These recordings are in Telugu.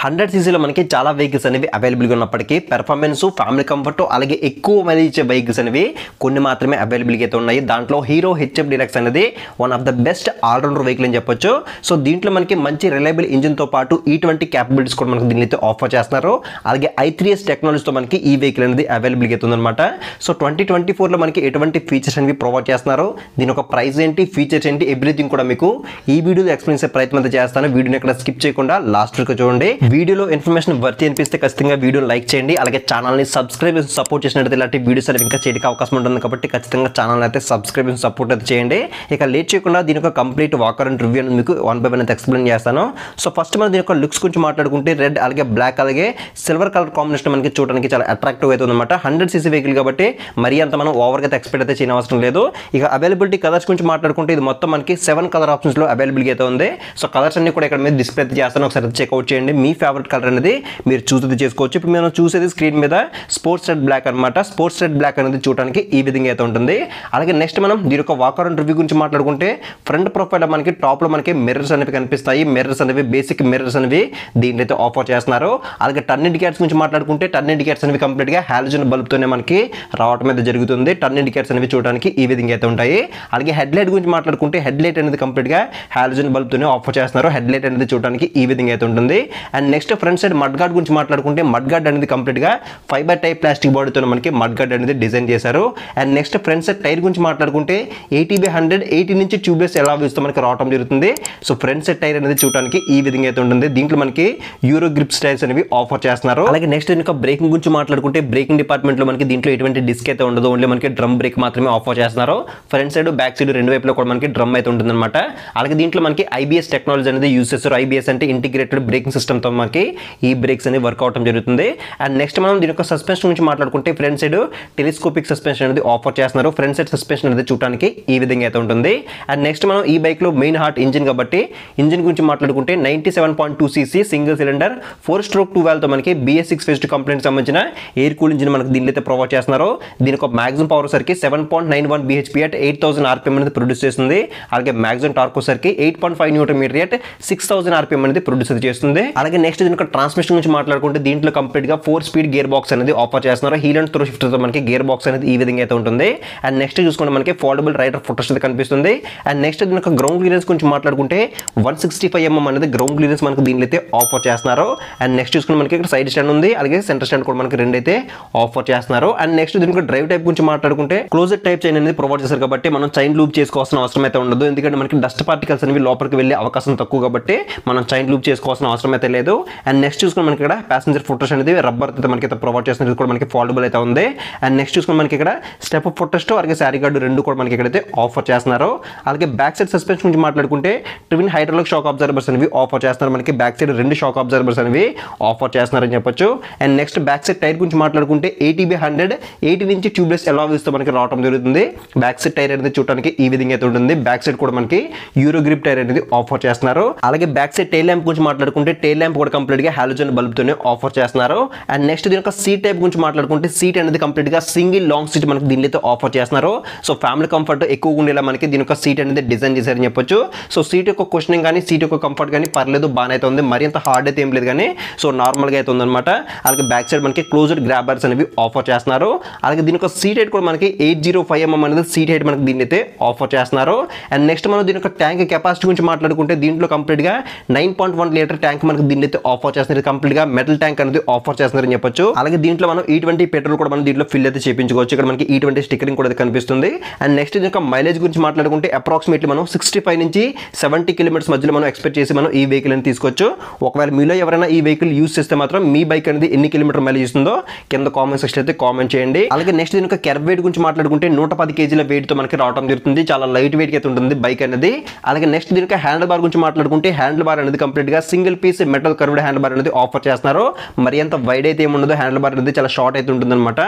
100 సీసీలో మనకి చాలా వెహికల్స్ అనేవి అవైలబుల్గా ఉన్నప్పటికీ పెర్ఫార్మెన్స్, ఫ్యామిలీ కంఫర్ట్ అలాగే ఎక్కువ మైలేజ్ ఇచ్చే వెహికల్స్ అనేవి కొన్ని మాత్రమే అవైలబుల్గా అయితే ఉన్నాయి. దాంట్లో హీరో హెచ్ఎఫ్ డీలక్స్ అనేది one of the best all-rounder vehicle అని చెప్పొచ్చు. సో దీంట్లో మనకి మంచి రిలయబుల్ ఇంజిన్తో పాటు E20 క్యాపబిలిటీస్ కూడా మనకి దీనిలో ఆఫర్ చేస్తున్నారు. అలాగే i3s టెక్నాలజీతో మనకి ఈ వెహికల్ అనేది అవైలబుల్గా అయితే ఉందన్నమాట. సో 2024లో మనకి ఎటువంటి ఫీచర్స్ అనేవి ప్రొవైడ్ చేస్తున్నారు, దీని ఒక ప్రైస్ ఏంటి, ఫీచర్స్ ఏంటి, ఎవ్రీథింగ్ కూడా మీకు ఈ వీడియోలో ఎక్స్ప్లెయిన్ చేసే ప్రయత్నం అయితే చేస్తాను. వీడియోని ఎక్కడ స్కిప్ చేయకుండా లాస్ట్ వరకు చూడండి. వీడియోలో ఇన్ఫర్మేషన్ వర్తి అనిపిస్తే ఖచ్చితంగా వీడియోని లైక్ చేయండి. అలాగే ఛానల్ని సబ్స్క్రైబ్ చేసి సపోర్ట్ చేసినట్టు ఇలాంటి వీడియోస్ అనేవి ఇంకా చేయడానికి అవకాశం ఉంటుంది కాబట్టి ఖచ్చితంగా ఛానల్ అయితే సబ్స్క్రైబ్ చేసి సపోర్ట్ అయితే చేయండి. ఇక లేట్ చేయకుండా దీని ఒక కంప్లీట్ వాకర్ అండ్ రివ్యూ అని మీకు వన్ బై వన్ అయితే ఎక్స్ప్లెయిన్ చేస్తాను. సో ఫస్ట్ మనం దీని యొక్క లుక్స్ గురించి మాట్లాడుకుంటే రెడ్ అలాగే బ్లాక్ అలాగే సిల్వర్ కలర్ కాంబినేషన్ మనకి చూడడానికి చాలా అట్రాక్టివ్ అయితే ఉందన్నమాట. 100 సీసీ వెహికల్ కాబట్టి మరీ అంత మనం ఓవర్గా అయితే ఎక్స్పెక్ట్ అయితే చేయని అవసరం లేదు. ఇక అవైలబిలిటీ కలర్స్ గురించి మాట్లాడుకుంటే ఇది మొత్తం మనకి 7 కలర్ ఆప్షన్స్లో అవైలబుల్గా అయితే ఉంది. సో కలర్స్ అన్ని కూడా ఇక్కడ మీద డిస్ప్లే అయితే చేస్తాను, ఒకసారి చెక్అవుట్ చేయండి. మీ ఫేవరెట్ కలర్ అనేది మీరు చూసి చేసుకోవచ్చు. ఇప్పుడు మనం చూసేది స్క్రీన్ మీద స్పోర్ట్స్ రెడ్ బ్లాక్ అనమాట. స్పోర్ట్స్ రెడ్ బ్లాక్ అనేది చూడడానికి ఈ విధంగా అయితే ఉంటుంది. అలాగే నెక్స్ట్ మనం దీని యొక్క వాకర్ అండ్ రివ్యూ గురించి మాట్లాడుకుంటే ఫ్రంట్ ప్రొఫైల్ మనకి టాప్ లో మనకి మిర్రర్స్ అనేవి కనిపిస్తాయి. మిర్రర్స్ అనేవి బేసిక్ మిర్రర్స్ అనేవి దీంట్లో అయితే ఆఫర్ చేస్తున్నారు. అలాగే టర్న్ ఇండికేటర్స్ గురించి మాట్లాడుకుంటే టర్న్ ఇండికేటర్స్ అనేవి కంప్లీట్ గా హాలోజన్ బల్బ్ తోనే మనకి రావడం అయితే జరుగుతుంది. టర్న్ ఇండికేటర్స్ అనేవి చూడడానికి ఈ విధంగా అయితే ఉంటాయి. అలాగే హెడ్ లైట్ గురించి మాట్లాడుకుంటే హెడ్ లైట్ అనేది కంప్లీట్ గా హాలోజన్ బల్బ్ తోనే ఆఫర్ చేస్తున్నారు. హెడ్ లైట్ అనేది చూడడానికి ఈ విధంగా అయితే ఉంటుంది. And next front side mud guard గురించి మాట్లాడుకుంటే మడ్ గార్డ్ అనేది కంప్లీట్ గా ఫైబర్ టైప్ ప్లాస్టిక్ బాడీతో మనకి మడ్ గార్డ్ అనేది డిజైన్ చేశారు. And next front side tyre గురించి మాట్లాడుకుంటే 80/100 80 నుంచి ట్యూబ్లెస్ ఎలా వేస్తూ మనకి రావడం జరుగుతుంది. సో ఫ్రంట్ సైడ్ టైర్ అనేది చూడడానికి ఈ విధంగా అయితే ఉంటుంది. దీంట్లో మనకి యూరో గ్రిప్ స్టైల్స్ అనేవి ఆఫర్ చేస్తున్నారు. అలాగే నెక్స్ట్ ఇంకా బ్రేకింగ్ గురించి మాట్లాడుకుంటే బ్రేకింగ్ డిపార్ట్మెంట్ లో మనకి దీంట్లో ఎటువంటి డిస్క్ అయితే ఉండదు, ఓన్లీ మనకి డ్రమ్ బ్రేక్ మాత్రమే ఆఫర్ చేస్తున్నారు. ఫ్రంట్ సైడ్ బ్యాక్ సైడ్ రెండు వైపులో కూడా మనకి డ్రమ్ అయితే ఉంటుంది అనమాట. అలాగే దీంట్లో మనకి IBS టెక్నాలజీ అనేది యూజ్ చేస్తారు. IBS అంటే ఇంటిగ్రేటెడ్ బ్రేకింగ్ సిస్టమ్ తో మనకి ఈ బ్రేక్స్ అనేవి వర్క్ అవడం జరుగుతుంది. అండ్ నెక్స్ట్ మనం దీని యొక్క సస్పెన్షన్ గురించి మాట్లాడుకుంటే ఫ్రంట్ సైడ్ టెలిస్కోపిక్ సస్పెన్షన్ అనేది ఆఫర్ చేస్తున్నారు. ఫ్రంట్ సైడ్ సస్పెన్షన్ అనేది చూడడానికి ఈ విధంగా అయితే ఉంటుంది. అండ్ నెక్స్ట్ మనం ఈ బైక్ లో మెయిన్ హార్ట్ ఇంజిన్ కాబట్టి ఇంజిన్ గురించి మాట్లాడుకుంటే 97.2 cc single cylinder 4-stroke 2 valve తో మనకి BS6 ఫేజ్ కంప్లైంట్ సంబంధించిన ఎయిర్ కూల్ ఇంజిన్ మనకి దీనిలో అయితే ప్రొవైడ్ చేస్తున్నారు. దీనికి ఒక మాక్సిమం పవర్ సరికి 7.91 bhp at 8000 rpm అనేది ప్రొడ్యూస్ చేస్తుంది. అలాగే మాక్సిమం టార్క్ సరికి 8.5 Nm at 6000 rpm అనేది ప్రొడ్యూస్ చేస్తుంది. అలాగే నెక్స్ట్ దీని యొక్క ట్రాన్స్మిషన్ గురించి మాట్లాడుకుంటే దీంట్లో కంప్లీట్ గా 4-speed గేర్ బాక్స్ అనేది ఆఫర్ చేస్తున్నారు. హీల్ అండ్ త్రో షిఫ్టర్ తో మనకి గేర్ బాక్స్ అనేది ఈ విధంగా అయితే ఉంటుంది. అండ్ నెక్స్ట్ చూసుకుంటే మనకి ఫోల్డబుల్ రైడర్ ఫుట్రెస్ట్ అయితే కనిపిస్తుంది. అండ్ నెక్స్ట్ దీని యొక్క గ్రౌండ్ క్లియరెన్స్ గురించి మాట్లాడుకుంటే 165 mm అనేది గ్రౌండ్ క్లియరెన్స్ మనకి దీనిలో అయితే ఆఫర్ చేస్తున్నారు. అండ్ నెక్స్ట్ చూసుకుంటే మనకి ఇక్కడ సైడ్ స్టాండ్ ఉంది, అలాగే సెంటర్ స్టాండ్ కూడా మనకి రెండు అయితే ఆఫర్ చేస్తున్నారు. అండ్ నెక్స్ట్ దీనికి డ్రైవ్ టైప్ గురించి మాట్లాడుకుంటే క్లోజ్డ్ టైప్ చైన్ అనేది ప్రొవైడ్ చేశారు కాబట్టి మనం చైన్ లూప్ చేసుకోవాల్సిన అవసరం అయితే ఉండదు. ఎందుకంటే మనకి డస్ట్ పార్టికల్స్ అనేవి లోపలికి వెళ్ళే అవకాశం తక్కువ కాబట్టి మనం చైన్ లూప్ చేసుకోవాల్సిన అవసరం అయితే లేదు. అండ్ నెక్స్ట్ చూసుకుని మనకి ఇక్కడ ప్యాసింజర్ ఫుట్రెస్ట్ అనేది రబ్బర్ అయితే మనకి ప్రొవైడ్ చేస్తున్నారు, కూడా మనకి ఫోల్డబుల్ అయితే ఉంది. అండ్ నెక్స్ట్ చూసుకుని మనకి ఇక్కడ స్టెప్ ఫుట్రెస్ట్ అలాగే శారీ గార్డు రెండు కూడా మనకి ఇక్కడైతే ఆఫర్ చేస్తున్నారు. అలాగే బ్యాక్ సైడ్ సస్పెన్షన్ గురించి మాట్లాడుకుంటే ట్విన్ హైడ్రాలిక్ షాక్ అబ్జర్వర్స్ అనేవి ఆఫర్ చేస్తున్నారు. మనకి బ్యాక్ సైడ్ రెండు షాక్ అబ్జర్వర్స్ అనేవి ఆఫర్ చేస్తున్నారని చెప్పొచ్చు. And next back side tyre గురించి మాట్లాడుకుంటే 80/100 80 నుంచి ట్యూబ్లెస్ ఎలా వేస్తూ మనకి రావడం జరుగుతుంది. బ్యాక్ సైడ్ టైర్ అనేది చూడడానికి ఈ విధంగా అయితే ఉంటుంది. బ్యాక్ సైడ్ కూడా మనకి యూరో గ్రిప్ టైర్ అనేది ఆఫర్ చేస్తున్నారు. అలాగే బ్యాక్ సైడ్ టైల్ ల్యాంప్ గురించి మాట్లాడుకుంటే టైల్ ల్యాంప్ కూడా కంప్లీట్ గా హాలోజన్ బల్బ్ తోనే ఆఫర్ చేస్తున్నారు. అండ్ నెక్స్ట్ దీని యొక్క సీట్ టైప్ గురించి మాట్లాడుకుంటే సీట్ అనేది కంప్లీట్ గా సింగిల్ లాంగ్ సీట్ మనకి దీనిలో ఆఫర్ చేస్తున్నారు. సో ఫ్యామిలీ కంఫర్ట్ ఎక్కువగా ఉండేలా మనకి దీని యొక్క సీట్ అనేది డిజైన్ చేశారని చెప్పొచ్చు. సో సీట్ యొక్క క్వశ్చనింగ్ కానీ సీట్ యొక్క కంఫర్ట్ కానీ పర్లేదు, బాగానే అయితే ఉంది. మరి అంత హార్డ్ అయితే ఏం లేదు కానీ సో నార్మల్గా అయితే ఉందన్నమాట. అలాగే బ్యాక్ సైడ్ మనకి క్లోజ్డ్ గ్రాబర్స్ అనేవి ఆఫర్ చేస్తున్నారు. అలాగే దీని యొక్క సీట్ హైట్ కూడా మనకి 805 mm అనేది సీట్ హైట్ మనకి దీన్ని అయితే ఆఫర్ చేస్తున్నారు. అండ్ నెక్స్ట్ మనం దీని యొక్క ట్యాంక్ కెపాసిటీ గురించి మాట్లాడుకుంటే దీంట్లో కంప్లీట్ గా 9.1 లీటర్ ట్యాంక్ మనకి దీన్ని అయితే ఆఫర్ చేస్తున్నారు. కంప్లీట్ గా మెటల్ ట్యాంక్ అనేది ఆఫర్ చేస్తున్నారని చెప్పొచ్చు. అలాగే దీంట్లో మనం E20 పెట్రోల్ కూడా మనం దీంట్లో ఫిల్ అయితే చేయించుకోవచ్చు. ఇక్కడ మనకి E20 స్టిక్కరింగ్ కూడా కనిపిస్తుంది. అండ్ నెక్స్ట్ దీని యొక్క మైలేజ్ గురించి మాట్లాడుకుంటే అప్రాక్సిమేట్లీ మనం 65 నుంచి 70 కిలోమీటర్స్ మధ్యలో మనం ఎక్స్పెక్ట్ చేసి మనం ఈ వెహికల్ అని తీసుకోవచ్చు. ఒకవేళ మీలో ఎవరైనా ఈ వెహికల్ యూజ్ చేస్తే మాత్రం మీ బైక్ అనేది ఎన్ని కిలోమీటర్ మైలేజ్ ఇస్తుందో కింద కామెంట్ సెక్షన్ అయితే కామెంట్ చేయండి. అలాగే నెక్స్ట్ దీని యొక్క కెర్వ్ వెయిట్ గురించి మాట్లాడుకుంటే 110 kg వెయిట్ తో మనకి రావడం జరుగుతుంది. చాలా లైట్ వెయిట్ అయితే ఉంటుంది బైక్ అనేది. అలాగే నెక్స్ట్ దీని యొక్క హ్యాండిల్ బార్ గురించి మాట్లాడుకుంటే హ్యాండిల్ బార్ అనేది కంప్లీట్ గా single piece metal curved handle bar అనేది ఆఫర్ చేస్తున్నారు. మరి అంత వైడ్ అయితే ఏముండదు, హ్యాండిల్ బార్ అనేది చాలా షార్ట్ అయితే ఉంటుంది అనమాట.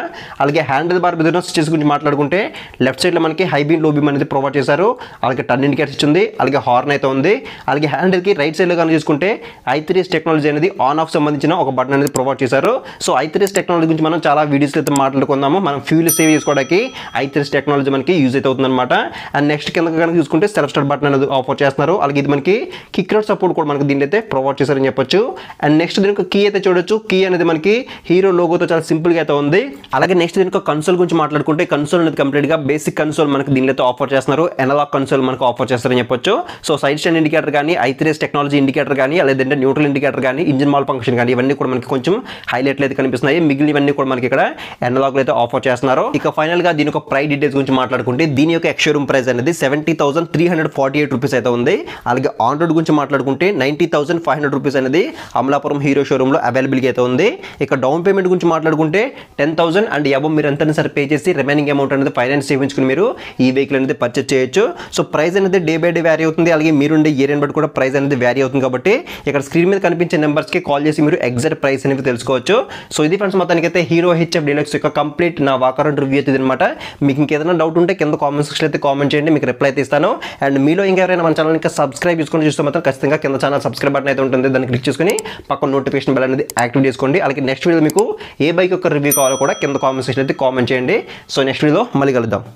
అలాగే హ్యాండిల్ బార్ మీద స్టిచెస్ గురించి మాట్లాడుకుంటే లెఫ్ట్ సైడ్ లో మనకి హై బీమ్ లో బీమ్ అనేది ప్రొవైడ్ చేశారు. అలాగే టర్న్ ఇండికేటర్స్ ఇచ్చింది, అలాగే హార్న్ అయితే ఉంది. అలాగే హ్యాండిల్ కి రైట్ సైడ్ లో కానీ చూసుకుంటే i3s టెక్నాలజీ అనేది ఆన్ ఆఫ్ సంబంధించిన ఒక బటన్ అనేది ప్రొవైడ్ చేశారు. సో i3s టెక్నాలజీ గురించి మనం చాలా వీడియోస్ అయితే మాట్లాడుకుందాము. మనం ఫ్యూల్ సేవ్ చేసుకోవడానికి i3s టెక్నాలజీ మనకి యూజ్ అయితే అవుతుంది అనమాట. అండ్ నెక్స్ట్ కింద కనుక చూసుకుంటే సెల్ఫ్ స్టార్ట్ బటన్ అనేది ఆఫర్ చేస్తున్నారు. అలాగే ఇది మనకి కిక్ రౌట్ సపోర్ట్ కూడా మనకి దీనిలో అయితే ప్రొవైడ్ చేశారని చెప్పొచ్చు. అండ్ నెక్స్ట్ దీనికి కీ అయితే చూడొచ్చు. కీ అనేది మనకి హీరో లోగోతో చాలా సింపుల్గా అయితే ఉంది. అలాగే నెక్స్ట్ దీనికి కన్సోల్ గురించి మాట్లాడుకుంటే కన్సోల్ అనేది కంప్లీట్గా బేసిక్ కన్సోల్ మనకి దీనిలో ఆఫర్ చేస్తున్నారు. ఎనలాగ్ కన్సోల్ మనకు ఆఫర్ చేస్తారని చెప్పొచ్చు. సో సైడ్ స్టాండ్ ఇండికేటర్ కానీ, i3s టెక్నాలజీ ఇండికేటర్ కానీ, లేదంటే న్యూట్రల్ ఇండికేటర్ కానీ, ఇంజిన్ మాల్ ఫంక్షన్ కానీ ఇవన్నీ కూడా మనకి కొంచెం హైలైట్లు అయితే కనిపిస్తున్నాయి. మిగిలినవన్నీ కూడా మనకి ఇక్కడ ఎనలాగ్ అయితే ఆఫర్ చేస్తున్నారు. ఇక ఫైనల్ గా దీని యొక్క ప్రైస్ డీటెయిల్స్ గురించి మాట్లాడుకుంటే దీని యొక్క ఎక్స్షోరూమ్ ప్రైస్ అనేది 70,348 రూపీస్ అయితే ఉంది. అలాగే ఆన్ రోడ్ గురించి మాట్లాడుకుంటే 90,500 రూపీస్ అనేది అమలాపురం హీరో షోరూమ్ లో అవైలబిలిటీ అయితే ఉంది. ఇక డౌన్ పేమెంట్ గురించి మాట్లాడుకుంటే 10,000 అండ్ అబవ్ మీరు ఎంత సరే పే చేసి రిమైనింగ్ అమౌంట్ అనేది ఫైనాన్స్ చేయించుకుని మీరు ఈ వెహికల్ అనేది పర్చేస్ చేయొచ్చు. సో ప్రైస్ అనేది డే బై డే వ్యారీ అవుతుంది. అలాగే మీరుండే ఏరియా బట్టి కూడా ప్రైస్ అనేది వ్యారీ అవుతుంది. కాబట్టి ఇక్కడ స్క్రీన్ మీద కనిపించే నెంబర్స్కి కాల్ చేసి మీరు ఎగ్జాక్ట్ ప్రైస్ అనేది తెలుసుకోవచ్చు. సో ఇది ఫ్రెండ్స్ మొత్తానికి అయితే హీరో హెచ్ఎఫ్ డీలక్స్ యొక్క కంప్లీట్ నా వాకరౌండ్ రివ్యూ అయితే అనమాట. మీకు ఇంకేదైనా డౌట్ ఉంటే కింద కామెంట్ సెక్షన్ అయితే కామెంట్ చేయండి, మీకు రిప్లై అయితే ఇస్తాను. అండ్ మీలో ఇంకెవరైనా మన ఛానల్ ఇంకా సబ్స్క్రైబ్ చేసుకొని చూస్తే మాత్రం ఖచ్చితంగా కింద ఛానల్ సబ్స్క్రైబ్ బటన్ అయితే ఉంటుంది, దాన్ని క్లిక్ చేసుకుని పక్కన నోటిఫికేషన్ బెల్ అనేది యాక్టివ్ చేసుకోండి. అలాగే నెక్స్ట్ వీడియో మీకు ఏ బైక్ యొక్క రివ్యూ కావాలో కూడా కింద కామెంట్ సెక్షన్ అయితే కామెంట్ చేయండి. సో నెక్స్ట్ వీడియోలో మళ్ళీ కలుద్దాం.